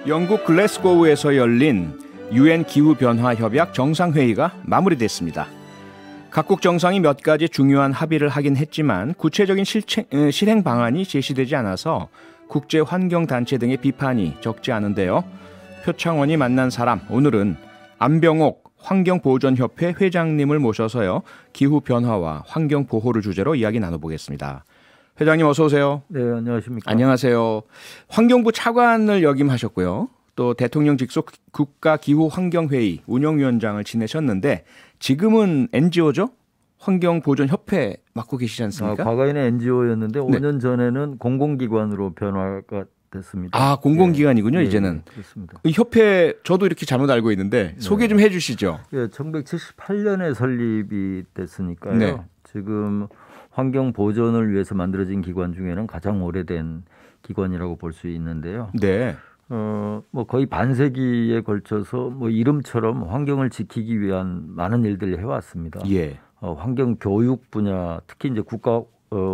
영국 글래스고우에서 열린 UN 기후변화협약 정상회의가 마무리됐습니다. 각국 정상이 몇 가지 중요한 합의를 하긴 했지만 구체적인 실행 방안이 제시되지 않아서 국제환경단체 등의 비판이 적지 않은데요. 표창원이 만난 사람, 오늘은 안병옥 환경보존협회 회장님을 모셔서요. 기후변화와 환경보호를 주제로 이야기 나눠보겠습니다. 회장님 어서 오세요. 네, 안녕하십니까. 안녕하세요. 환경부 차관을 역임하셨고요. 또 대통령 직속 국가기후환경회의 운영위원장을 지내셨는데 지금은 NGO죠? 환경보존협회 맡고 계시지 않습니까? 과거에는 NGO였는데 5년 전에는 공공기관으로 변화가 됐습니다. 아, 공공기관이군요. 네, 이제는. 네, 그렇습니다. 이 협회 저도 이렇게 잘못 알고 있는데 소개 좀 해주시죠. 네, 1978년에 설립이 됐으니까요. 네. 지금 환경 보존을 위해서 만들어진 기관 중에는 가장 오래된 기관이라고 볼 수 있는데요. 네. 뭐 거의 반세기에 걸쳐서 뭐 이름처럼 환경을 지키기 위한 많은 일들을 해왔습니다. 예. 환경 교육 분야, 특히 이제 국가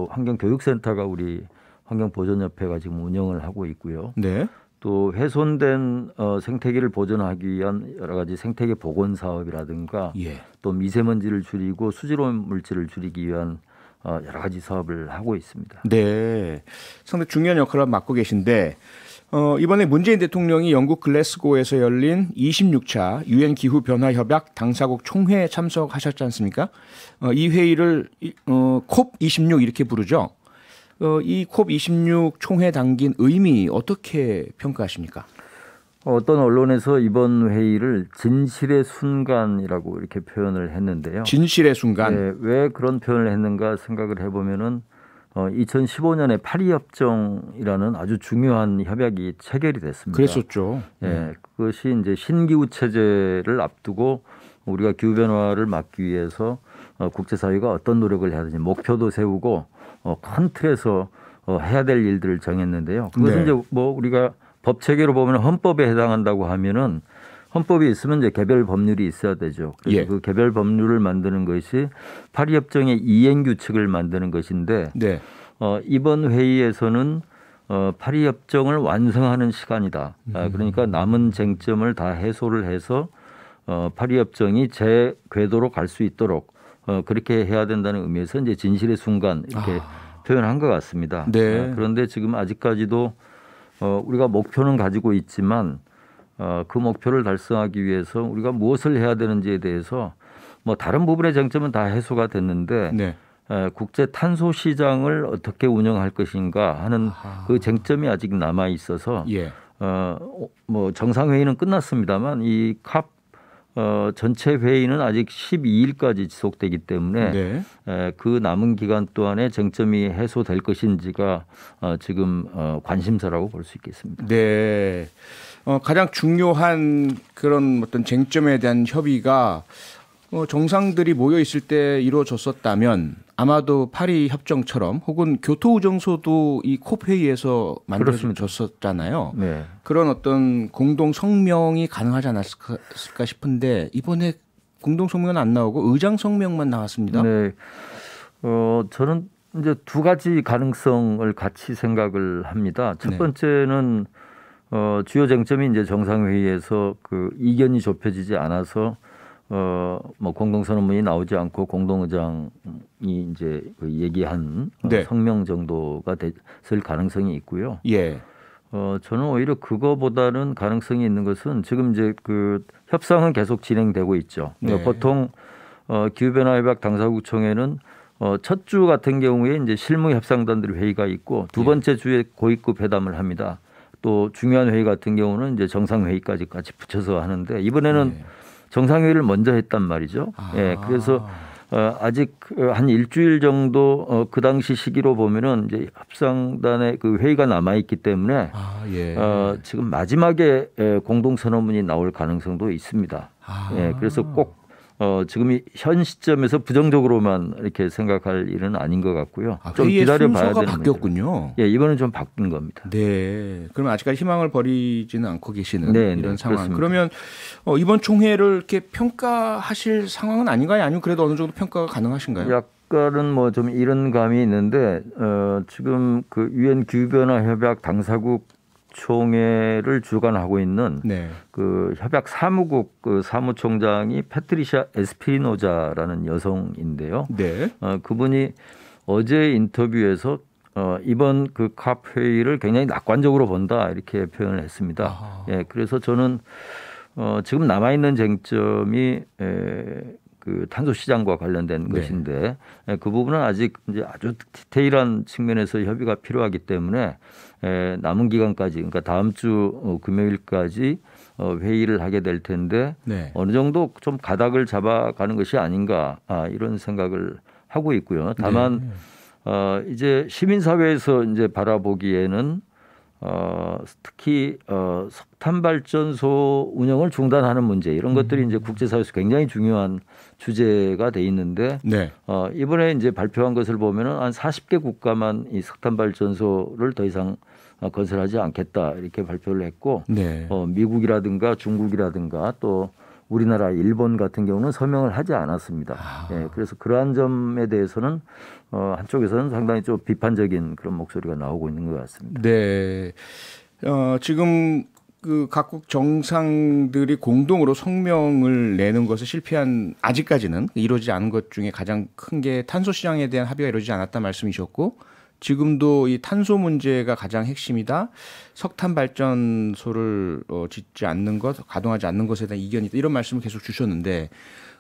환경 교육센터가 우리 환경보존협회가 지금 운영을 하고 있고요. 네. 또 훼손된 생태계를 보존하기 위한 여러 가지 생태계 복원 사업이라든가 예. 또 미세먼지를 줄이고 수질오염 물질을 줄이기 위한 여러 가지 사업을 하고 있습니다. 네. 상당히 중요한 역할을 맡고 계신데 이번에 문재인 대통령이 영국 글래스고에서 열린 26차 유엔 기후변화협약 당사국 총회에 참석하셨지 않습니까? 이 회의를 COP26 이렇게 부르죠. 이 COP26 총회 당긴 의미 어떻게 평가하십니까? 어떤 언론에서 이번 회의를 진실의 순간이라고 이렇게 표현을 했는데요. 진실의 순간. 네, 왜 그런 표현을 했는가 생각을 해보면은 2015년에 파리협정이라는 아주 중요한 협약이 체결이 됐습니다. 그랬었죠. 네, 그것이 이제 신기후 체제를 앞두고 우리가 기후 변화를 막기 위해서 국제사회가 어떤 노력을 해야 되는지 목표도 세우고 큰 틀에서 해야 될 일들을 정했는데요. 그것은 이제 뭐 우리가 법 체계로 보면 헌법에 해당한다고 하면은 헌법이 있으면 이제 개별 법률이 있어야 되죠. 그래서 그 개별 법률을 만드는 것이 파리협정의 이행 규칙을 만드는 것인데 이번 회의에서는 파리협정을 완성하는 시간이다. 그러니까 남은 쟁점을 다 해소를 해서 파리협정이 제 궤도로 갈 수 있도록 그렇게 해야 된다는 의미에서 이제 진실의 순간 이렇게 표현한 것 같습니다. 네. 그런데 지금 아직까지도 우리가 목표는 가지고 있지만 그 목표를 달성하기 위해서 우리가 무엇을 해야 되는지에 대해서 뭐 다른 부분의 쟁점은 다 해소가 됐는데 국제 탄소 시장을 어떻게 운영할 것인가 하는 그 쟁점이 아직 남아 있어서 뭐 정상회의는 끝났습니다만 이 캅 전체 회의는 아직 12일까지 지속되기 때문에 그 남은 기간 동안에 쟁점이 해소될 것인지가 지금 관심사라고 볼 수 있겠습니다. 네. 가장 중요한 그런 어떤 쟁점에 대한 협의가 정상들이 모여 있을 때 이루어졌었다면 아마도 파리 협정처럼 혹은 교토의정서도 이 콥 회의에서 만들어졌었잖아요. 네. 그런 어떤 공동 성명이 가능하지 않았을까 싶은데 이번에 공동 성명은 안 나오고 의장 성명만 나왔습니다. 네. 저는 이제 두 가지 가능성을 같이 생각을 합니다. 첫 번째는 주요 쟁점이 이제 정상회의에서 그 이견이 좁혀지지 않아서 뭐 공동선언문이 나오지 않고 공동의장이 이제 그 얘기한 성명 정도가 됐을 가능성이 있고요. 저는 오히려 그거보다는 가능성이 있는 것은 지금 이제 그 협상은 계속 진행되고 있죠. 보통 기후변화협약 당사국 총회는 첫 주 같은 경우에 이제 실무 협상단들 회의가 있고 두 번째 주에 고위급 회담을 합니다. 또 중요한 회의 같은 경우는 이제 정상회의까지 같이 붙여서 하는데 이번에는 정상회의를 먼저 했단 말이죠. 그래서 아직 한 일주일 정도 그 당시 시기로 보면은 이제 협상단의 그 회의가 남아 있기 때문에 지금 마지막에 공동선언문이 나올 가능성도 있습니다. 그래서 꼭 지금 현 시점에서 부정적으로만 이렇게 생각할 일은 아닌 것 같고요. 좀 기다려봐야 되는 바뀌었군요. 이번은 좀 바뀐 겁니다. 네, 그럼 아직까지 희망을 버리지는 않고 계시는 이런 상황. 그렇습니다. 그러면 이번 총회를 이렇게 평가하실 상황은 아닌가요? 아니면 그래도 어느 정도 평가가 가능하신가요? 약간은 뭐 좀 이런 감이 있는데 지금 그 유엔 기후변화 협약 당사국 협약총회를 주관하고 있는 네. 그 협약 사무국 그 사무총장이 패트리샤 에스피노자라는 여성인데요. 네. 그분이 어제 인터뷰에서 이번 그 캅 회의를 굉장히 낙관적으로 본다 이렇게 표현을 했습니다. 예, 그래서 저는 지금 남아 있는 쟁점이 그 탄소 시장과 관련된 네. 것인데 그 부분은 아직 이제 아주 디테일한 측면에서 협의가 필요하기 때문에 남은 기간까지 그러니까 다음 주 금요일까지 회의를 하게 될 텐데 네. 어느 정도 좀 가닥을 잡아가는 것이 아닌가 이런 생각을 하고 있고요. 다만 이제 시민사회에서 이제 바라보기에는 특히 석탄 발전소 운영을 중단하는 문제 이런 것들이 이제 국제사회에서 굉장히 중요한 주제가 돼 있는데 네. 이번에 이제 발표한 것을 보면은 한 40개 국가만 이 석탄 발전소를 더 이상 건설하지 않겠다 이렇게 발표를 했고 네. 미국이라든가 중국이라든가 또 우리나라, 일본 같은 경우는 서명을 하지 않았습니다. 예, 그래서 그러한 점에 대해서는 한쪽에서는 상당히 좀 비판적인 그런 목소리가 나오고 있는 것 같습니다. 네. 지금 그 각국 정상들이 공동으로 성명을 내는 것을 실패한 아직까지는 이루어지지 않은 것 중에 가장 큰 게 탄소 시장에 대한 합의가 이루어지지 않았다 말씀이셨고 지금도 이 탄소 문제가 가장 핵심이다. 석탄 발전소를 짓지 않는 것, 가동하지 않는 것에 대한 이견이 있다. 이런 말씀을 계속 주셨는데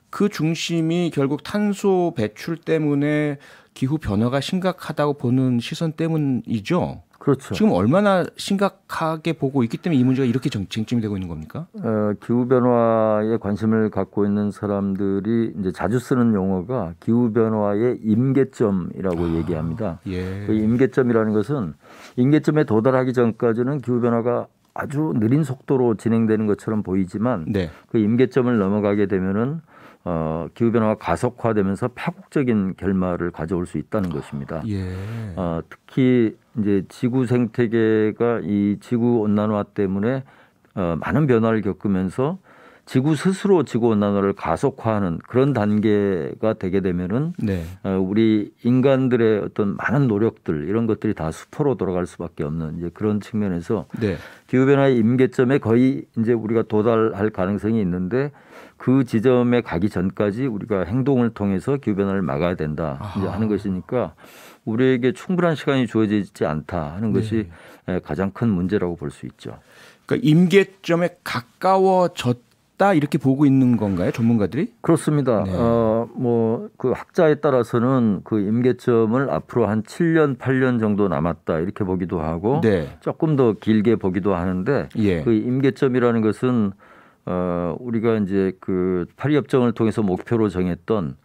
그 중심이 결국 탄소 배출 때문에 기후 변화가 심각하다고 보는 시선 때문이죠. 그렇죠. 지금 얼마나 심각하게 보고 있기 때문에 이 문제가 이렇게 쟁점이 되고 있는 겁니까? 기후 변화에 관심을 갖고 있는 사람들이 이제 자주 쓰는 용어가 기후 변화의 임계점이라고 얘기합니다. 예. 그 임계점이라는 것은 임계점에 도달하기 전까지는 기후 변화가 아주 느린 속도로 진행되는 것처럼 보이지만 네. 그 임계점을 넘어가게 되면은 기후 변화가 가속화되면서 파국적인 결말을 가져올 수 있다는 것입니다. 예. 특히 이제 지구 생태계가 이 지구 온난화 때문에 많은 변화를 겪으면서 지구 스스로 지구 온난화를 가속화하는 그런 단계가 되게 되면은 네. 우리 인간들의 어떤 많은 노력들 이런 것들이 다 수포로 돌아갈 수밖에 없는 이제 그런 측면에서 네. 기후 변화의 임계점에 거의 이제 우리가 도달할 가능성이 있는데 그 지점에 가기 전까지 우리가 행동을 통해서 기후 변화를 막아야 된다 이제 하는 것이니까 우리에게 충분한 시간이 주어지지 않다 하는 것이 가장 큰 문제라고 볼 수 있죠. 그러니까 임계점에 가까워졌다 이렇게 보고 있는 건가요, 전문가들이? 그렇습니다. 네. 뭐 그 학자에 따라서는 그 임계점을 앞으로 한 7년, 8년 정도 남았다 이렇게 보기도 하고 네. 조금 더 길게 보기도 하는데 예. 그 임계점이라는 것은 우리가 이제 그 파리 협정을 통해서 목표로 정했던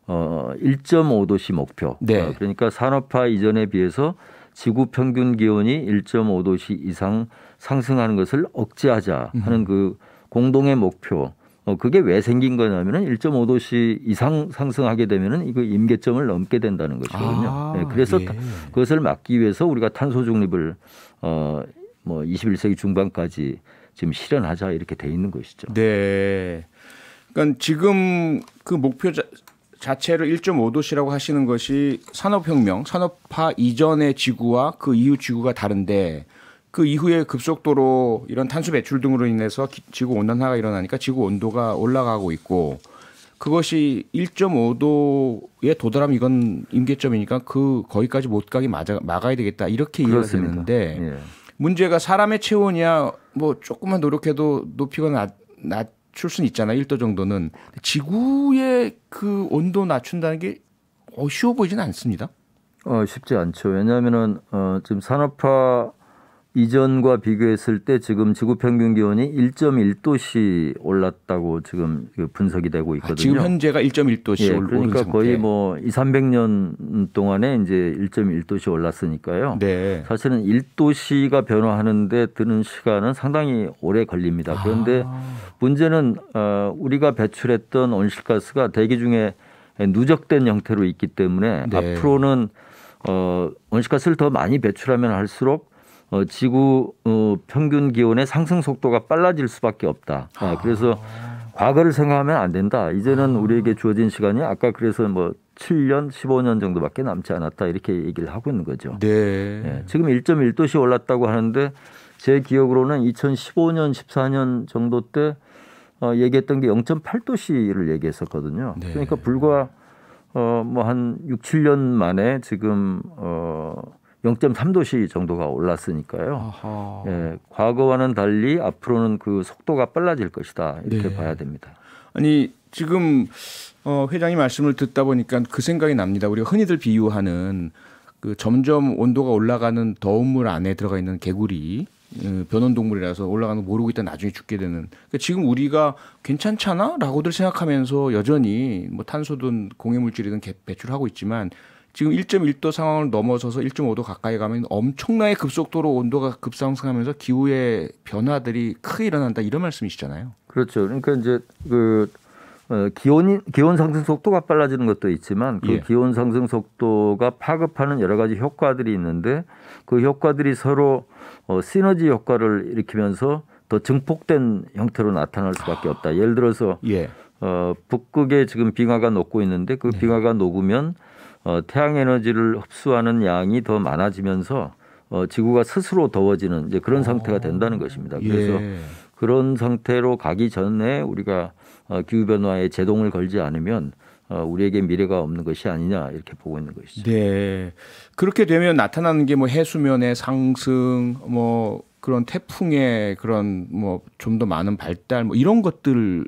1.5도씨 목표. 네. 그러니까 산업화 이전에 비해서 지구 평균 기온이 1.5도씨 이상 상승하는 것을 억제하자 하는 그 공동의 목표. 그게 왜 생긴 거냐면은 1.5도씨 이상 상승하게 되면은 이거 임계점을 넘게 된다는 것이거든요. 네, 그래서 예. 그것을 막기 위해서 우리가 탄소 중립을 뭐 21세기 중반까지 지금 실현하자 이렇게 돼 있는 것이죠. 네. 그러니까 지금 그 목표 자체를 1.5도씨라고 하시는 것이 산업혁명, 산업화 이전의 지구와 그 이후 지구가 다른데 그 이후에 급속도로 이런 탄소 배출 등으로 인해서 지구 온난화가 일어나니까 지구 온도가 올라가고 있고 그것이 1.5도에 도달하면 이건 임계점이니까 그 거기까지 못 가게 막아야 되겠다 이렇게 이해가 되는데 예. 문제가 사람의 체온이야 뭐 조금만 노력해도 높이거나 낮출 수는 있잖아요. 1도 정도는. 지구의 그 온도 낮춘다는 게 쉬워 보이지는 않습니다. 쉽지 않죠. 왜냐하면은 지금 산업화 이전과 비교했을 때 지금 지구 평균 기온이 1.1도씨 올랐다고 지금 분석이 되고 있거든요. 지금 현재가 1.1도씨 예, 오른 그러니까 상태. 거의 뭐 200~300년 동안에 이제 1.1도씨 올랐으니까요. 네. 사실은 1도씨가 변화하는데 드는 시간은 상당히 오래 걸립니다. 그런데 문제는 우리가 배출했던 온실가스가 대기 중에 누적된 형태로 있기 때문에 네. 앞으로는 온실가스를 더 많이 배출하면 할수록 지구 평균 기온의 상승 속도가 빨라질 수밖에 없다. 그래서 과거를 생각하면 안 된다. 이제는 우리에게 주어진 시간이 아까 그래서 뭐 7년, 15년 정도밖에 남지 않았다. 이렇게 얘기를 하고 있는 거죠. 네. 예, 지금 1.1도씨 올랐다고 하는데 제 기억으로는 2015년, 14년 정도 때 얘기했던 게 0.8도씨를 얘기했었거든요. 네. 그러니까 불과 뭐 한 6, 7년 만에 지금 0.3도씨 정도가 올랐으니까요. 예, 과거와는 달리 앞으로는 그 속도가 빨라질 것이다 이렇게 네. 봐야 됩니다. 아니 지금 회장님 말씀을 듣다 보니까 그 생각이 납니다. 우리가 흔히들 비유하는 그 점점 온도가 올라가는 더운 물 안에 들어가 있는 개구리 변온동물이라서 올라가는 거 모르고 있다 나중에 죽게 되는. 그러니까 지금 우리가 괜찮잖아라고들 생각하면서 여전히 뭐 탄소든 공해물질이든 배출하고 있지만 지금 1.1도 상황을 넘어서서 1.5도 가까이 가면 엄청나게 급속도로 온도가 급상승하면서 기후의 변화들이 크게 일어난다 이런 말씀이시잖아요. 그렇죠. 그러니까 이제 그 기온 상승 속도가 빨라지는 것도 있지만 그 예. 기온 상승 속도가 파급하는 여러 가지 효과들이 있는데 그 효과들이 서로 시너지 효과를 일으키면서 더 증폭된 형태로 나타날 수밖에 없다. 예를 들어서 예. 북극에 지금 빙하가 녹고 있는데 그 빙하가 녹으면 태양 에너지를 흡수하는 양이 더 많아지면서 지구가 스스로 더워지는 이제 그런 상태가 된다는 것입니다. 그래서 예. 그런 상태로 가기 전에 우리가 기후 변화에 제동을 걸지 않으면 우리에게 미래가 없는 것이 아니냐 이렇게 보고 있는 것이죠. 네. 그렇게 되면 나타나는 게 뭐 해수면의 상승, 뭐 그런 태풍의 그런 뭐 좀 더 많은 발달, 뭐 이런 것들도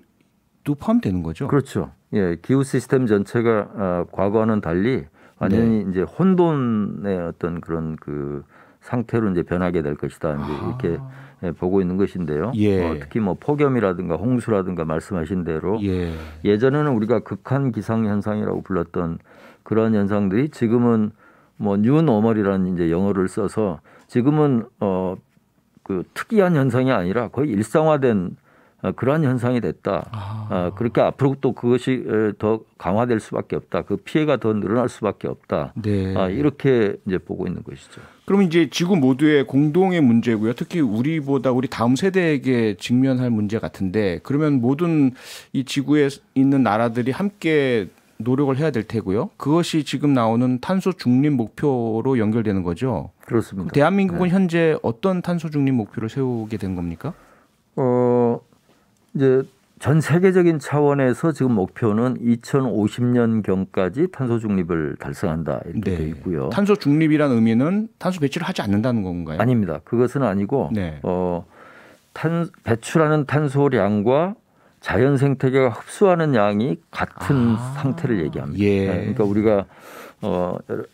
포함되는 거죠. 그렇죠. 예, 기후 시스템 전체가 과거와는 달리 완전히 이제 혼돈의 어떤 그런 그 상태로 이제 변하게 될 것이다. 이제 이렇게 보고 있는 것인데요. 예. 특히 뭐 폭염이라든가 홍수라든가 말씀하신 대로 예. 예전에는 우리가 극한 기상 현상이라고 불렀던 그런 현상들이 지금은 뭐 뉴노멀이라는 이제 영어를 써서 지금은 그 특이한 현상이 아니라 거의 일상화된 그러한 현상이 됐다. 그렇게 앞으로 또 그것이 더 강화될 수밖에 없다. 그 피해가 더 늘어날 수밖에 없다. 네. 이렇게 이제 보고 있는 것이죠. 그럼 이제 지구 모두의 공동의 문제고요. 특히 우리보다 우리 다음 세대에게 직면할 문제 같은데 그러면 모든 이 지구에 있는 나라들이 함께 노력을 해야 될 테고요. 그것이 지금 나오는 탄소 중립 목표로 연결되는 거죠. 그렇습니다. 대한민국은 현재 어떤 탄소 중립 목표를 세우게 된 겁니까? 이제 전 세계적인 차원에서 지금 목표는 2050년경까지 탄소 중립을 달성한다 이렇게 되어 있고요. 탄소 중립이라는 의미는 탄소 배출을 하지 않는다는 건가요? 아닙니다. 그것은 아니고 네. 배출하는 탄소량과 자연 생태계가 흡수하는 양이 같은 상태를 얘기합니다. 예. 그러니까 우리가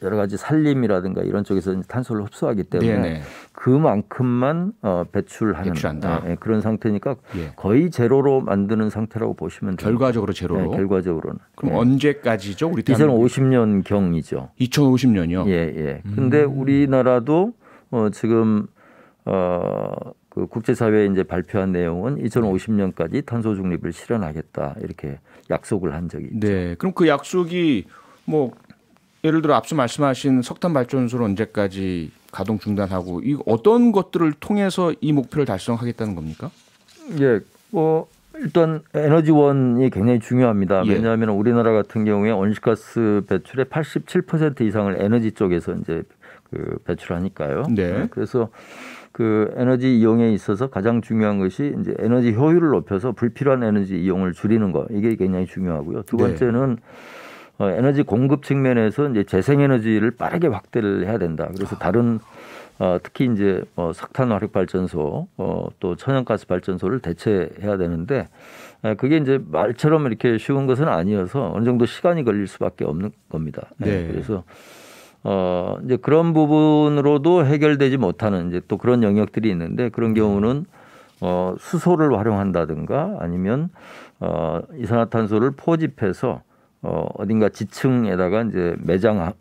여러 가지 산림이라든가 이런 쪽에서 탄소를 흡수하기 때문에 네네. 그만큼만 배출하는 배출한다. 그런 상태니까 예. 거의 제로로 만드는 상태라고 보시면 됩니다. 결과적으로 제로로. 네, 결과적으로는. 그럼 언제까지죠? 우리 2050년경이죠. 2050년이요. 예. 근데 우리나라도 지금 그 국제사회에 이제 발표한 내용은 2050년까지 탄소 중립을 실현하겠다 이렇게 약속을 한 적이 있죠. 네. 그럼 그 약속이 뭐 예를 들어 앞서 말씀하신 석탄 발전소를 언제까지 가동 중단하고 이 어떤 것들을 통해서 이 목표를 달성하겠다는 겁니까? 예. 뭐 일단 에너지원이 굉장히 중요합니다. 예. 왜냐하면 우리나라 같은 경우에 온실가스 배출의 87% 이상을 에너지 쪽에서 이제 그 배출하니까요. 네. 그래서 그 에너지 이용에 있어서 가장 중요한 것이 이제 에너지 효율을 높여서 불필요한 에너지 이용을 줄이는 거 이게 굉장히 중요하고요. 두 번째는 에너지 공급 측면에서 이제 재생에너지를 빠르게 확대를 해야 된다. 그래서 다른 특히 이제 석탄 화력 발전소 또 천연가스 발전소를 대체해야 되는데 그게 이제 말처럼 이렇게 쉬운 것은 아니어서 어느 정도 시간이 걸릴 수밖에 없는 겁니다. 네. 그래서 이제 그런 부분으로도 해결되지 못하는 이제 또 그런 영역들이 있는데 그런 경우는 수소를 활용한다든가 아니면 이산화탄소를 포집해서 어딘가 지층에다가 이제 매장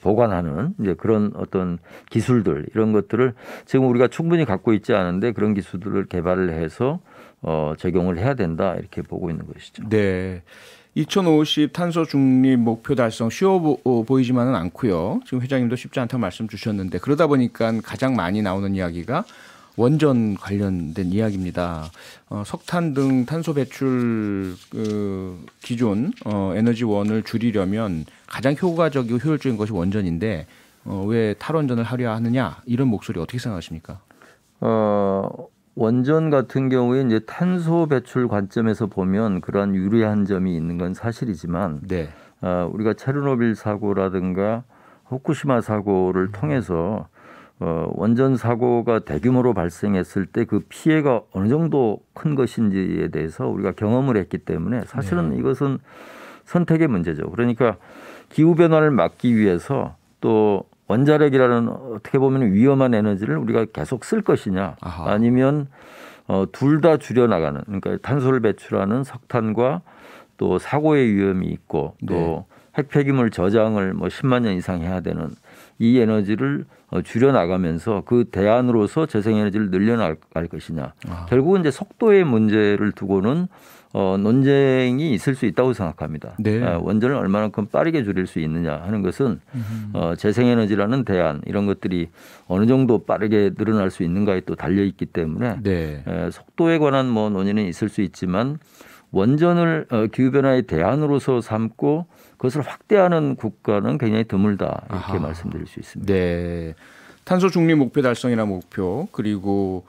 보관하는 이제 그런 어떤 기술들 이런 것들을 지금 우리가 충분히 갖고 있지 않은데 그런 기술들을 개발을 해서 적용을 해야 된다 이렇게 보고 있는 것이죠. 네. 2050 탄소 중립 목표 달성 쉬워 보이지만은 않고요. 지금 회장님도 쉽지 않다고 말씀 주셨는데 그러다 보니까 가장 많이 나오는 이야기가 원전 관련된 이야기입니다. 석탄 등 탄소 배출 기존 에너지원을 줄이려면 가장 효과적이고 효율적인 것이 원전인데 왜 탈원전을 하려 하느냐 이런 목소리 어떻게 생각하십니까? 원전 같은 경우에 이제 탄소 배출 관점에서 보면 그러한 유리한 점이 있는 건 사실이지만 네. 우리가 체르노빌 사고라든가 후쿠시마 사고를 통해서 원전 사고가 대규모로 발생했을 때 그 피해가 어느 정도 큰 것인지에 대해서 우리가 경험을 했기 때문에 사실은 네. 이것은 선택의 문제죠. 그러니까 기후변화를 막기 위해서 또 원자력이라는 어떻게 보면 위험한 에너지를 우리가 계속 쓸 것이냐 아하. 아니면 둘 다 줄여나가는 그러니까 탄소를 배출하는 석탄과 또 사고의 위험이 있고 또 네. 핵폐기물 저장을 뭐 10만 년 이상 해야 되는 이 에너지를 줄여나가면서 그 대안으로서 재생에너지를 늘려나갈 것이냐. 아하. 결국은 이제 속도의 문제를 두고는 논쟁이 있을 수 있다고 생각합니다. 네. 원전을 얼마만큼 빠르게 줄일 수 있느냐 하는 것은 재생에너지라는 대안 이런 것들이 어느 정도 빠르게 늘어날 수 있는가에 또 달려 있기 때문에 네. 속도에 관한 뭐 논의는 있을 수 있지만 원전을 기후변화의 대안으로서 삼고 그것을 확대하는 국가는 굉장히 드물다 이렇게 아하. 말씀드릴 수 있습니다. 네. 탄소 중립 목표 달성이라는 목표 그리고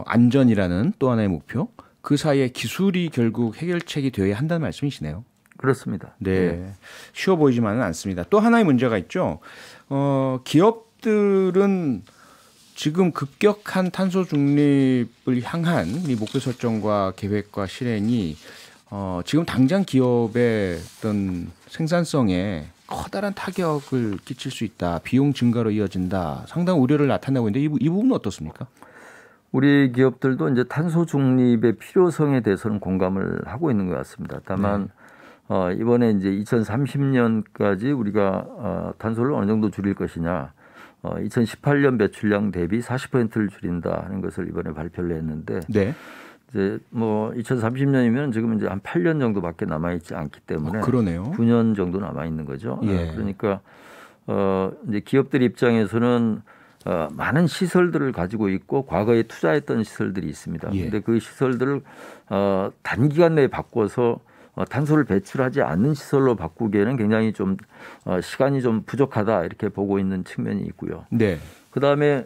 안전이라는 또 하나의 목표 그 사이에 기술이 결국 해결책이 되어야 한다는 말씀이시네요. 그렇습니다. 네. 쉬워 보이지만은 않습니다. 또 하나의 문제가 있죠. 기업들은 지금 급격한 탄소 중립을 향한 이 목표 설정과 계획과 실행이 지금 당장 기업의 어떤 생산성에 커다란 타격을 끼칠 수 있다. 비용 증가로 이어진다. 상당히 우려를 나타내고 있는데 이 부분은 어떻습니까? 우리 기업들도 이제 탄소 중립의 필요성에 대해서는 공감을 하고 있는 것 같습니다. 다만 이번에 이제 2030년까지 우리가 탄소를 어느 정도 줄일 것이냐, 2018년 배출량 대비 40%를 줄인다 하는 것을 이번에 발표를 했는데, 네. 이제 뭐 2030년이면 지금 이제 한 8년 정도밖에 남아 있지 않기 때문에 그러네요. 9년 정도 남아 있는 거죠. 예. 그러니까 이제 기업들 입장에서는 많은 시설들을 가지고 있고 과거에 투자했던 시설들이 있습니다. 그런데 예. 그 시설들을 단기간 내에 바꿔서 탄소를 배출하지 않는 시설로 바꾸기에는 굉장히 좀 시간이 좀 부족하다 이렇게 보고 있는 측면이 있고요. 네. 그다음에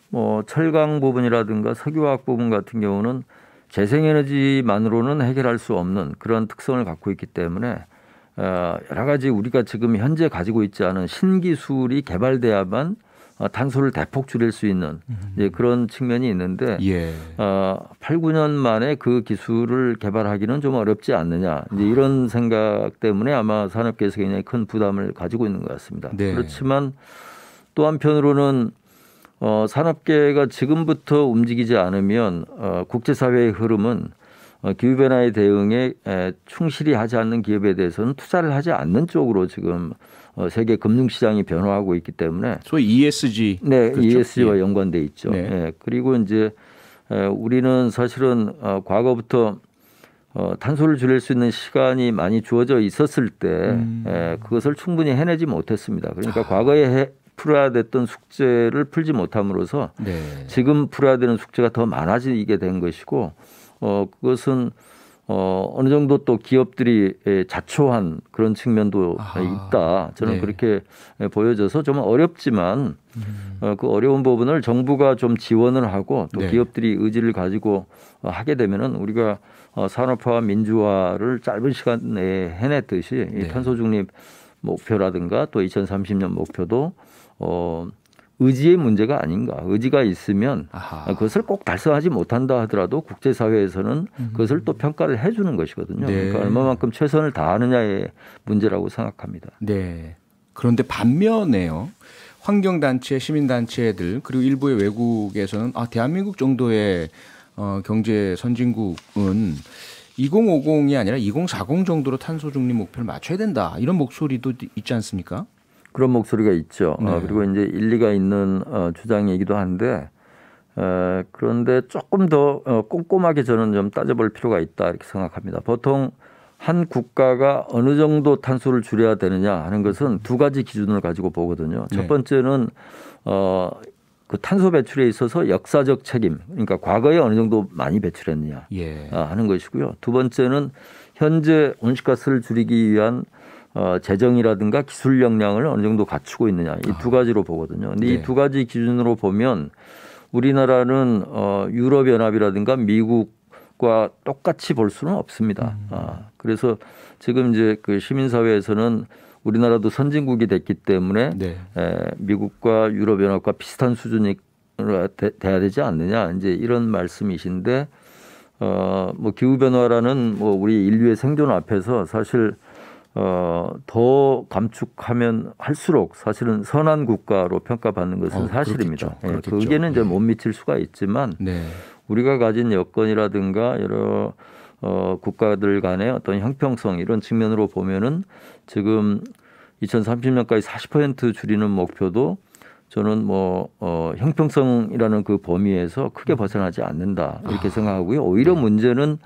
뭐 철강 부분이라든가 석유화학 부분 같은 경우는 재생에너지만으로는 해결할 수 없는 그런 특성을 갖고 있기 때문에 여러 가지 우리가 지금 현재 가지고 있지 않은 신기술이 개발돼야만 탄소를 대폭 줄일 수 있는 이제 그런 측면이 있는데 예. 8, 9년 만에 그 기술을 개발하기는 좀 어렵지 않느냐 이제 이런 생각 때문에 아마 산업계에서 굉장히 큰 부담을 가지고 있는 것 같습니다. 네. 그렇지만 또 한편으로는 산업계가 지금부터 움직이지 않으면 국제사회의 흐름은 기후변화의 대응에 충실히 하지 않는 기업에 대해서는 투자를 하지 않는 쪽으로 지금 세계 금융시장이 변화하고 있기 때문에 소위 ESG. 네, 그렇죠? ESG와 예. 연관돼 있죠. 네. 네. 그리고 이제 우리는 사실은 과거부터 탄소를 줄일 수 있는 시간이 많이 주어져 있었을 때 그것을 충분히 해내지 못했습니다. 그러니까 과거에 풀어야 됐던 숙제를 풀지 못함으로써 네. 지금 풀어야 되는 숙제가 더 많아지게 된 것이고 그것은 어느 정도 또 기업들이 자초한 그런 측면도 있다. 저는 네. 그렇게 보여져서 좀 어렵지만 그 어려운 부분을 정부가 좀 지원을 하고 또 네. 기업들이 의지를 가지고 하게 되면은 우리가 산업화와 민주화를 짧은 시간 내에 해냈듯이 이 네. 탄소 중립 목표라든가 또 2030년 목표도 의지의 문제가 아닌가. 의지가 있으면 그것을 꼭 달성하지 못한다 하더라도 국제사회에서는 그것을 또 평가를 해 주는 것이거든요. 네. 그러니까 얼마만큼 최선을 다하느냐의 문제라고 생각합니다. 네. 그런데 반면에요. 환경단체, 시민단체들 그리고 일부의 외국에서는 대한민국 정도의 경제 선진국은 2050이 아니라 2040 정도로 탄소 중립 목표를 맞춰야 된다. 이런 목소리도 있지 않습니까? 그런 목소리가 있죠. 네. 그리고 이제 일리가 있는 주장이기도 한데 그런데 조금 더 꼼꼼하게 저는 좀 따져볼 필요가 있다 이렇게 생각합니다. 보통 한 국가가 어느 정도 탄소를 줄여야 되느냐 하는 것은 두 가지 기준을 가지고 보거든요. 네. 첫 번째는 그 탄소 배출에 있어서 역사적 책임, 그러니까 과거에 어느 정도 많이 배출했느냐 예. 하는 것이고요. 두 번째는 현재 온실가스를 줄이기 위한 재정이라든가 기술 역량을 어느 정도 갖추고 있느냐 이 두 가지로 보거든요. 근데 이 두 가지 기준으로 보면 우리나라는 유럽연합이라든가 미국과 똑같이 볼 수는 없습니다. 그래서 지금 이제 그 시민사회에서는 우리나라도 선진국이 됐기 때문에 미국과 유럽연합과 비슷한 수준이 돼야 되지 않느냐 이제 이런 말씀이신데 뭐 기후 변화라는 뭐 우리 인류의 생존 앞에서 사실 더 감축하면 할수록 사실은 선한 국가로 평가받는 것은 사실입니다. 그 의견은 이제 못 미칠 수가 있지만 우리가 가진 여건이라든가 여러 국가들 간의 어떤 형평성 이런 측면으로 보면은 지금 2030년까지 40% 줄이는 목표도 저는 뭐 형평성이라는 그 범위에서 크게 벗어나지 않는다 이렇게 생각하고요. 오히려 문제는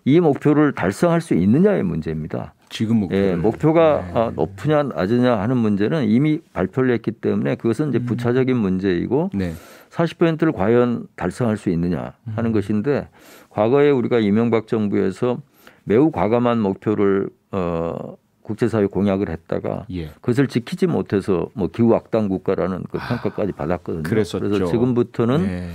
이 목표를 달성할 수 있느냐의 문제입니다. 지금 목표가 높으냐 낮으냐 하는 문제는 이미 발표를 했기 때문에 그것은 이제 부차적인 문제이고 40%를 과연 달성할 수 있느냐 하는 것인데 과거에 우리가 이명박 정부에서 매우 과감한 목표를 국제사회 공약을 했다가 그것을 지키지 못해서 뭐 기후 악당 국가라는 그 평가까지 받았거든요. 그래서 지금부터는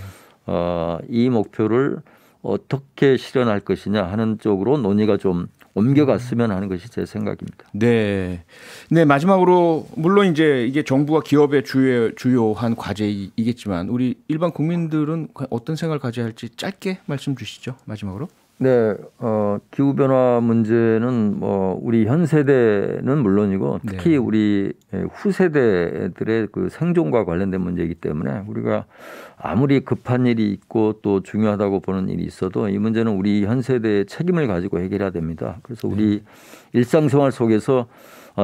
이 목표를 어떻게 실현할 것이냐 하는 쪽으로 논의가 좀 옮겨갔으면 하는 것이 제 생각입니다. 네, 마지막으로 물론 이제 이게 정부와 기업의 주요한 과제이겠지만 우리 일반 국민들은 어떤 생각을 가져야 할지 짧게 말씀 주시죠. 마지막으로. 네, 기후 변화 문제는 뭐 우리 현 세대는 물론이고 특히 우리 후세대들의 그 생존과 관련된 문제이기 때문에 우리가 아무리 급한 일이 있고 또 중요하다고 보는 일이 있어도 이 문제는 우리 현 세대의 책임을 가지고 해결해야 됩니다. 그래서 우리 일상생활 속에서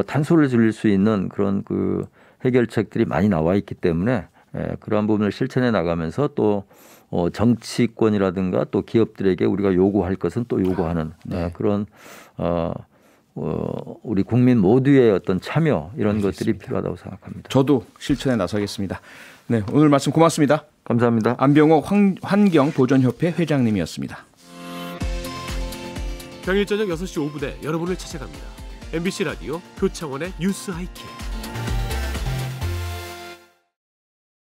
탄소를 줄일 수 있는 그런 그 해결책들이 많이 나와 있기 때문에 그러한 부분을 실천해 나가면서 또 정치권이라든가 또 기업들에게 우리가 요구할 것은 또 요구하는 그런 우리 국민 모두의 어떤 참여 이런 것들이 필요하다고 생각합니다. 저도 실천에 나서겠습니다. 네, 오늘 말씀 고맙습니다. 감사합니다. 안병옥 환경보전협회 회장님이었습니다. 평일 저녁 6시 5분에 여러분을 찾아갑니다. MBC 라디오 표창원의 뉴스 하이킥.